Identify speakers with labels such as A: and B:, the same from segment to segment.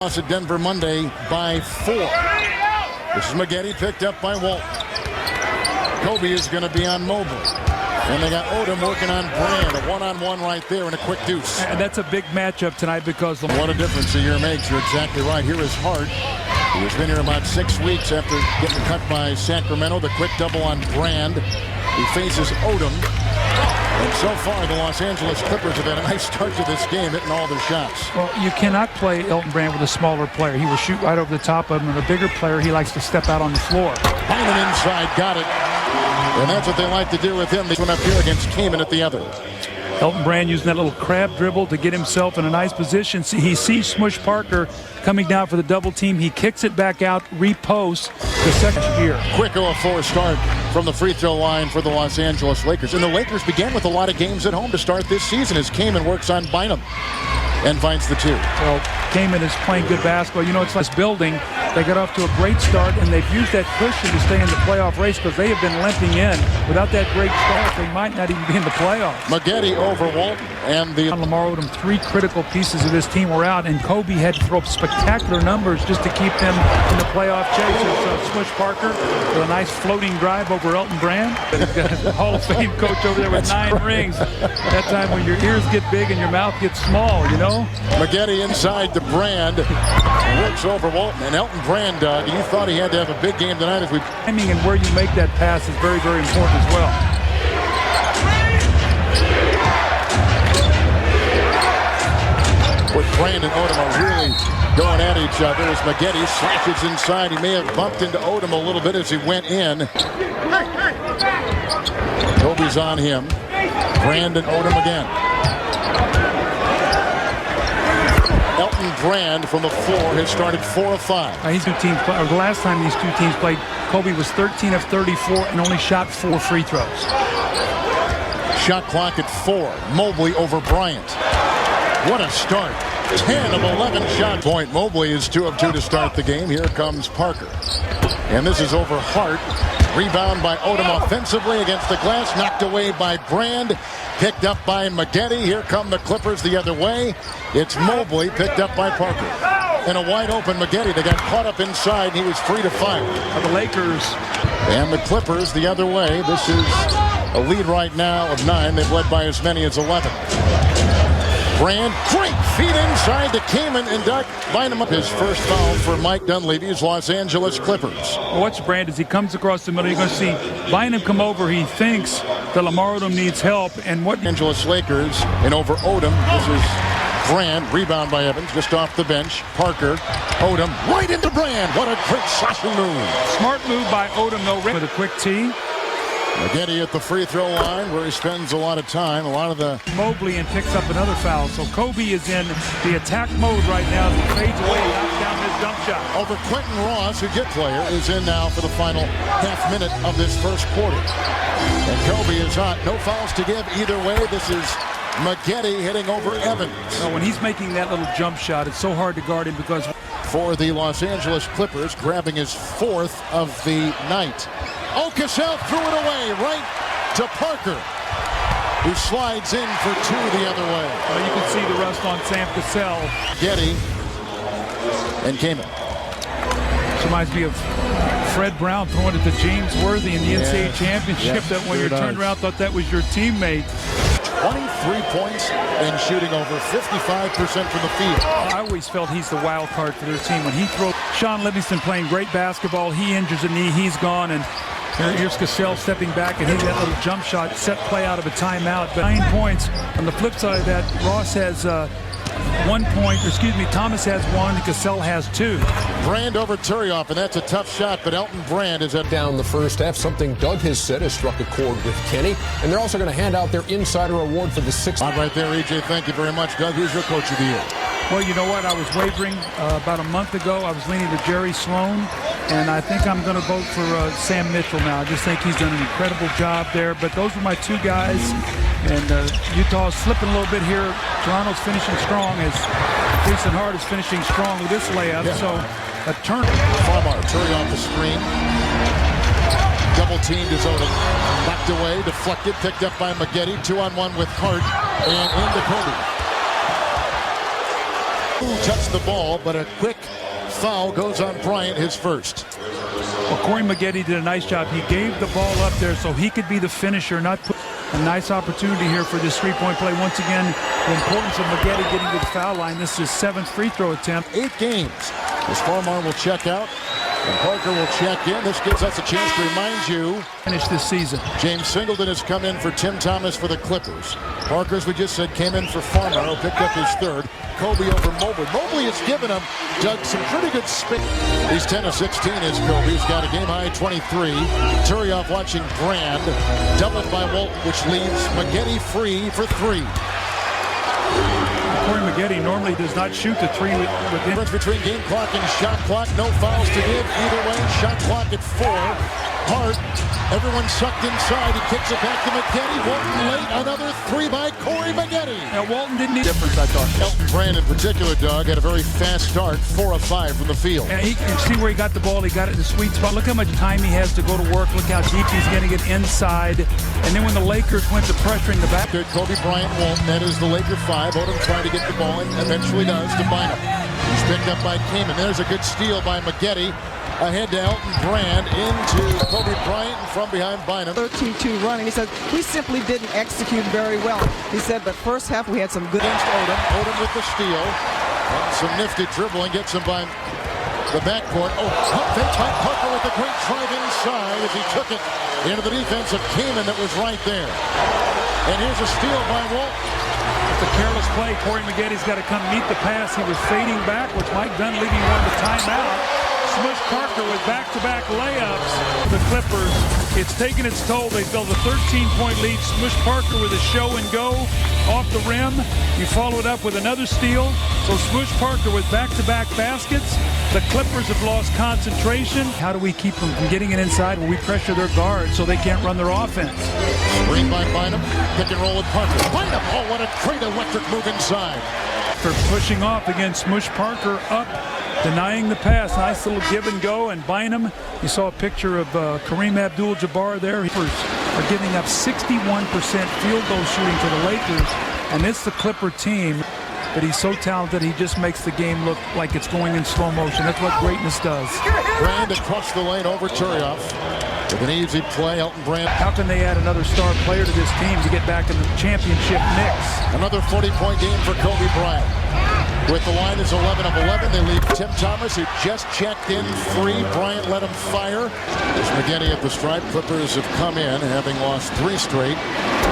A: Loss at Denver Monday by 4. This is Maggette picked up by Walt. Kobe is going to be on Mobley. And they got Odom working on Brand. A one-on-one right there and a quick deuce.
B: And that's a big matchup tonight because...
A: What a difference a year makes. You're exactly right. Here is Hart, who has been here about 6 weeks after getting cut by Sacramento. The quick double on Brand. He faces Odom. And so far, the Los Angeles Clippers have had a nice start to this game, hitting all their shots.
B: Well, you cannot play Elton Brand with a smaller player. He will shoot right over the top of him. And a bigger player, he likes to step out on the floor.
A: Bynum inside, got it. And that's what they like to do with him. They went up here against Kaman at the other.
B: Elton Brand using that little crab dribble to get himself in a nice position. He sees Smush Parker coming down for the double team. He kicks it back out, reposts the second year.
A: Quick 0-4 start from the free throw line for the Los Angeles Lakers. And the Lakers began with a lot of games at home to start this season as Kaman works on Bynum and finds the two.
B: Well, Kaman is playing good basketball. You know, it's like this building. They got off to a great start, and they've used that cushion to stay in the playoff race because they have been limping in. Without that great start, they might not even be in the playoffs.
A: Maggette over Walt, and the
B: Lamar Odom, 3 critical pieces of his team were out, and Kobe had to throw up spectacular numbers just to keep them in the playoff chase. So Smush Parker with a nice floating drive over Elton Brand. He's got a Hall of Fame coach over there with 9 rings. That time when your ears get big and your mouth gets small, you know?
A: Maggette inside to Brand. Works over Walton. And Elton Brand, you thought he had to have a big game tonight. As we
B: timing and where you make that pass is very, very important as well.
A: With Brand and Odom are really going at each other as Maggette slashes inside. He may have bumped into Odom a little bit as he went in. Kobe's on him. Brand and Odom again. Elton Brand from the floor has started 4 of 5.
B: These two teams, the last time these two teams played, Kobe was 13 of 34 and only shot 4 free throws.
A: Shot clock at 4. Mobley over Bryant. What a start. 10 of 11 shot point. Mobley is 2 of 2 to start the game. Here comes Parker. And this is over Hart. Rebound by Odom offensively against the glass. Knocked away by Brand. Picked up by Maggette. Here come the Clippers the other way. It's Mobley picked up by Parker. And a wide open Maggette. They got caught up inside and he was free to fire.
B: The Lakers.
A: And the Clippers the other way. This is a lead right now of 9. They've led by as many as 11. Brand, great feet inside to Kaman and Doug Bynum. His first foul for Mike Dunleavy's Los Angeles Clippers.
B: Watch Brand as he comes across the middle. You're going to see Bynum come over. He thinks that Lamar Odom needs help. And what
A: Angeles Lakers and over Odom. This is Brand, rebound by Evans, just off the bench. Parker, Odom, right into Brand. What a great slashing move.
B: Smart move by Odom, no rim with a quick tee.
A: Maggette at the free throw line where he spends a lot of time. A lot of the
B: Mobley and picks up another foul. So Kobe is in the attack mode right now as he fades away, knocks down his jump shot.
A: Over Quentin Ross, who Jet player, is in now for the final half minute of this first quarter. And Kobe is hot. No fouls to give either way. This is Maggette hitting over Evans.
B: Well, when he's making that little jump shot, it's so hard to guard him because
A: for the Los Angeles Clippers, grabbing his 4th of the night. Cassell threw it away right to Parker, who slides in for 2 the other way.
B: Well, you can see the rust on Sam Cassell.
A: Getty and Kaman.
B: This reminds me of Fred Brown throwing it to James Worthy in the NCAA championship. That when you turned around, thought that was your teammate.
A: 23 points and shooting over 55% from the field.
B: I always felt he's the wild card for their team. When he throws, Sean Livingston playing great basketball. He injures a knee, he's gone, and here's Cassell stepping back and hitting that little jump shot, set play out of a timeout. But 9 points. On the flip side of that, Ross has 1 point, Thomas has 1, Cassell has 2.
A: Brand over Turioff, and that's a tough shot, but Elton Brand is
C: down the first half. Something Doug has said has struck a chord with Kenny, and they're also going to hand out their insider award for the 6th.
A: Right there, EJ. Thank you very much, Doug. Who's your coach of the year?
B: Well, you know what? I was wavering about a month ago. I was leaning to Jerry Sloan, and I think I'm going to vote for Sam Mitchell now. I just think he's done an incredible job there. But those were my 2 guys, and Utah's slipping a little bit here. Toronto's finishing strong as Jason Hart is finishing strong with this layup. Yeah. So a turn.
A: Farmar, Turry off the screen. Double teamed is Odom. Knocked away, deflected, picked up by Maggette. 2-on-1 with Hart, and into Kobe. Touched the ball, but a quick foul goes on Bryant, his first.
B: Well, Corey Maggette did a nice job. He gave the ball up there so he could be the finisher, not put a nice opportunity here for this three-point play. Once again, the importance of Maggette getting to the foul line. This is his 7th free throw attempt.
A: 8 games. As Farmar will check out, and Parker will check in. This gives us a chance to remind you.
B: Finish this season.
A: James Singleton has come in for Tim Thomas for the Clippers. Parker, as we just said, came in for Farmar, who picked up his 3rd. Kobe over Mobley. Mobley has given him, Doug, some pretty good spin. He's 10 of 16 is Kobe. He's got a game-high 23. Turioff watching Brand. Doubled by Walton, which leaves Maggette free for 3.
B: Corey Maggette normally does not shoot the 3 with
A: Difference between game clock and shot clock. No fouls to give either way. Shot clock at 4. Hart, everyone sucked inside. He kicks it back to Maggette. Walton late. Another 3 by Corey Maggette.
B: Now, Walton didn't need difference, I thought.
A: Elton Brand in particular, Doug, had a very fast start. 4 of 5 from the field.
B: And you can see where he got the ball. He got it in the sweet spot. Look how much time he has to go to work. Look how deep he's going to get inside. And then when the Lakers went to pressuring the back.
A: Kobe Bryant Walton, that is the Laker 5. Odom trying to get the ball and eventually does to Bynum. He's picked up by Kaman. There's a good steal by Maggette. Ahead to Elton Brand, into Kobe Bryant, and from behind Bynum.
D: 13-2 run, and he said, we simply didn't execute very well. He said, but first half we had some good...
A: Against Odom. Odom with the steal. And some nifty dribbling, gets him by the backcourt. Oh, pump fake by Parker with a great drive inside as he took it into the defense of Kaman that was right there. And here's a steal by Walton.
B: It's a careless play. Corey Maggette's got to come meet the pass. He was fading backwards. Mike Dunn leaving one to timeout. Smush Parker with back-to-back layups. The Clippers, it's taken its toll. They built a 13-point lead. Smush Parker with a show and go off the rim. You followed up with another steal. So Smush Parker with back-to-back baskets. The Clippers have lost concentration. How do we keep them from getting it inside? Well, we pressure their guards so they can't run their offense.
A: Screen by Bynum. Pick and roll with Parker. Bynum, oh, what a great electric move inside.
B: For pushing off against Smush Parker up, denying the pass. Nice little give and go. And Bynum, you saw a picture of Kareem Abdul-Jabbar there. Are giving up 61% field goal shooting to the Lakers. And it's the Clipper team. But he's so talented, he just makes the game look like it's going in slow motion. That's what greatness does.
A: Brand across the lane over Turioff. With an easy play, Elton Brand.
B: How can they add another star player to this team to get back in the championship mix?
A: Another 40-point game for Kobe Bryant. With the line is 11 of 11. They leave Tim Thomas, who just checked in free. Bryant let him fire. As Maggette at the stripe. Clippers have come in, having lost 3 straight.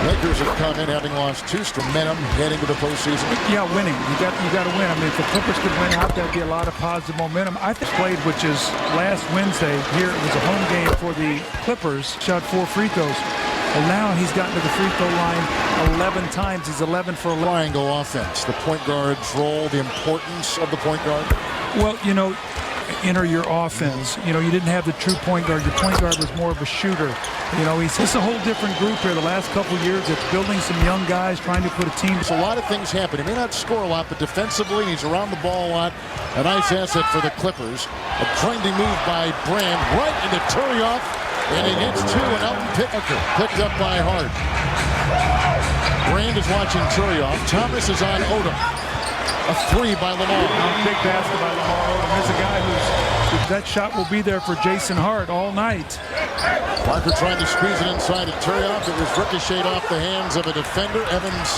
A: Lakers have come in, having lost 2 straight. Momentum heading to the postseason.
B: Yeah, winning. You got to win. I mean, if the Clippers could win out, that'd be a lot of positive momentum. I think played, which is last Wednesday. Here it was a home game for the Clippers. Shot 4 free throws. And now he's gotten to the free throw line 11 times. He's 11 for 11.
A: Triangle offense. The point guard's role, the importance of the point guard.
B: Well, you know, enter your offense. You know, you didn't have the true point guard. Your point guard was more of a shooter. You know, it's a whole different group here. The last couple of years, it's building some young guys, trying to put a team.
A: There's a lot of things happen. He may not score a lot, but defensively, he's around the ball a lot. A nice asset for the Clippers. A trendy move by Brand right into Turioff. And he gets 2, and Elton picked up by Hart. Brand is watching Turioff. Thomas is on Odom. A 3 by Lamar.
B: Big basket by Lamar Odom. There's a guy that shot will be there for Jason Hart all night.
A: Parker trying to squeeze it inside of Turioff. It was ricocheted off the hands of a defender. Evans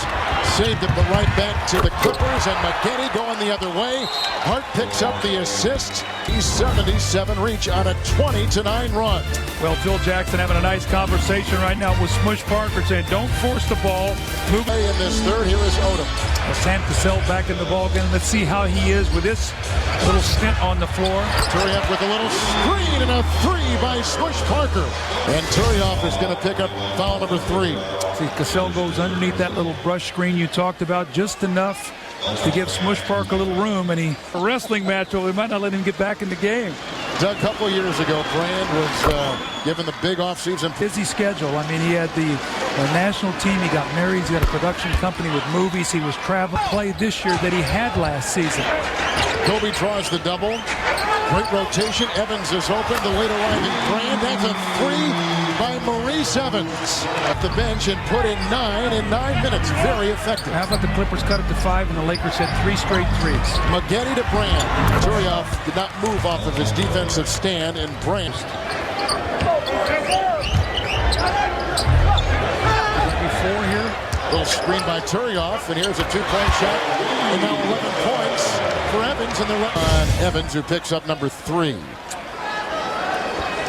A: saved it, but right back to the Clippers, and Maggette going the other way. Hart picks up the assist. He's 77 reach on a 20-9 run.
B: Well, Phil Jackson having a nice conversation right now with Smush Parker saying, don't force the ball. Move
A: in this third. Here is Odom.
B: Sam Cassell back in the ball again. Let's see how he is with this little stint on the floor.
A: Turioff with a little screen and a 3 by Smush Parker. And Turioff is going to pick up foul number 3.
B: See, Cassell goes underneath that little brush screen you talked about, just enough to give Smush Parker a little room, and a wrestling match, or we might not let him get back in the game.
A: Doug, a couple of years ago, Brand was given the big offseason.
B: Busy schedule. I mean, he had the national team. He got married. He got a production company with movies. He was traveling. Played this year that he had last season.
A: Kobe draws the double. Great rotation. Evans is open. The late arriving Brand. That's a 3. by Maurice Evans. At the bench and put in 9 in 9 minutes. Very effective.
B: How about the Clippers cut it to 5 and the Lakers hit 3 straight threes?
A: Maggette to Brand. Turioff did not move off of his defensive stand, and Brand.
B: Four here.
A: Little screen by Turioff, and here's a two-point shot. And now 11 points for Evans, and they're on Evans, who picks up number 3.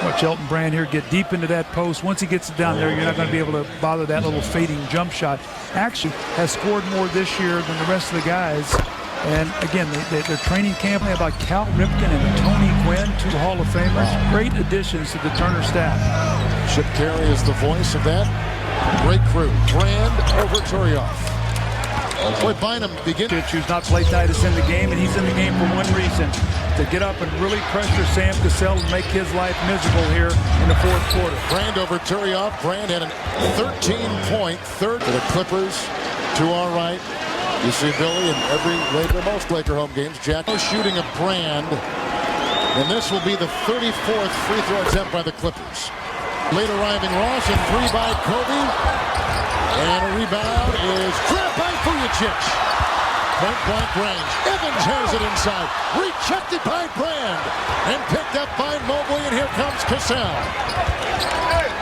B: Watch Elton Brand here get deep into that post. Once he gets it down there, you're not going to be able to bother that little fading jump shot. Actually has scored more this year than the rest of the guys. And again, their training camp about Cal Ripken and Tony Gwynn, 2 Hall of Famers. Great additions to the Turner staff.
A: Chip Carey is the voice of that. Great crew. Brand over Turioff. Boy, Bynum begins.
B: Who's not play tightest in the game, and he's in the game for one reason: to get up and really pressure Sam Cassell and make his life miserable here in the fourth quarter.
A: Brand over Turioff. Brand had a 13-point third for the Clippers. To our right, you see Billy in every Laker, most Laker home games. Jack shooting a Brand, and this will be the 34th free throw attempt by the Clippers. Late arriving Ross, and 3 by Kobe. And a rebound is grabbed by Vujacic. Point-blank range. Evans has it inside. Rejected by Brand. And picked up by Mobley, and here comes Cassell.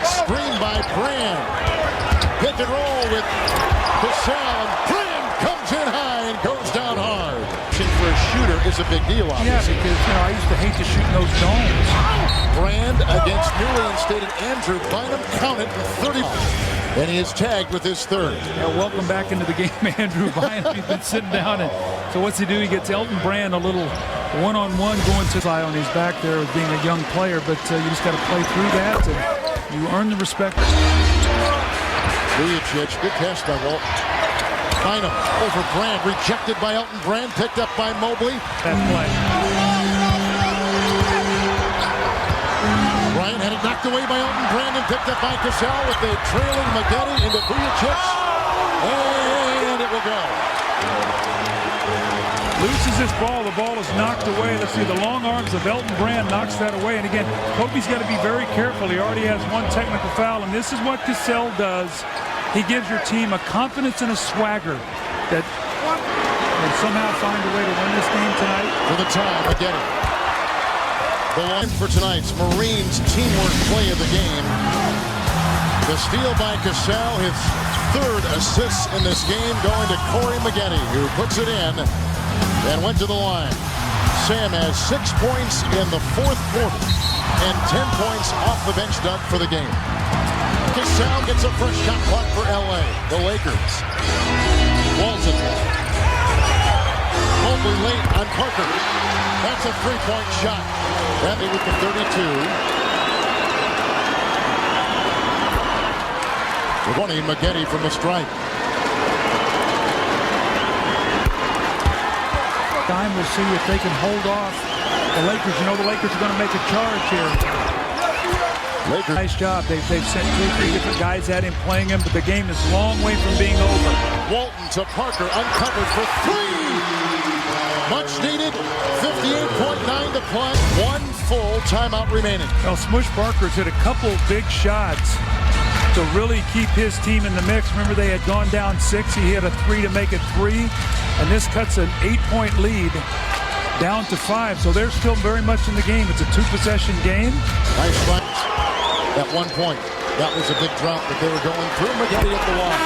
A: Screen by Brand. Pick and roll with Cassell. And Brand comes in high and goes down hard. For a shooter is a big deal, obviously.
B: Yeah, because I used to hate to shoot those domes.
A: Brand against newly instated Andrew Bynum, counted 30. And he is tagged with his third.
B: Yeah, welcome back into the game, Andrew Bynum. He's been sitting down, and so what's he do? He gets Elton Brand a little one-on-one going to lie on his back there as being a young player, but you just got to play through that, and you earn the respect.
A: Vujacic, good pass by Walt. Bynum over Brand, rejected by Elton Brand, picked up by Mobley.
B: That play.
A: Bryant had it knocked away by Elton Brand and picked up by Cassell with the trailing Maggette into Vujacic. And it will go.
B: Loses this ball. The ball is knocked away. Let's see, the long arms of Elton Brand knocks that away. And again, Kobe's got to be very careful. He already has 1 technical foul, and this is what Cassell does. He gives your team a confidence and a swagger that will somehow find a way to win this game tonight.
A: For the time, Maggette. The line for tonight's Marines teamwork play of the game. The steal by Cassell, his 3rd assist in this game, going to Corey Maggette, who puts it in and went to the line. Sam has 6 points in the 4th quarter and 10 points off the bench dug for the game. Cassell gets a first shot clock for LA, the Lakers. Walton. Mobley late on Parker. That's a 3-point shot. Bradley with the 32. 20, Maggette from the stripe.
B: Time we'll see if they can hold off the Lakers. You know the Lakers are going to make a charge here.
A: Lakers.
B: Nice job. They've sent 2 or 3 different guys at him, playing him, but the game is a long way from being over.
A: Walton to Parker, uncovered for 3. Much needed. 58.9 to play. 1 full timeout remaining.
B: Well, Smush Parker's hit a couple big shots to really keep his team in the mix. Remember, they had gone down 6. He hit a 3 to make it 3, and this cuts an 8-point lead down to 5. So they're still very much in the game. It's a 2-possession game.
A: Nice fight. At 1 point, that was a big drop that they were going through. Maggette at the line.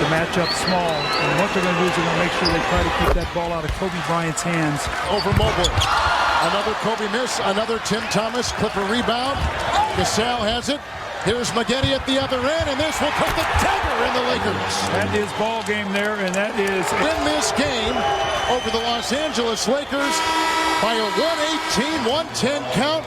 B: The matchup small, and what they're going to do is they're going to make sure they try to keep that ball out of Kobe Bryant's hands.
A: Over Mobley. Another Kobe miss, another Tim Thomas Clipper rebound. Cassell has it. Here's Maggette at the other end, and this will put the dagger in the Lakers.
B: That is ball game there, and that is...
A: Win this game over the Los Angeles Lakers by a 118-110 count.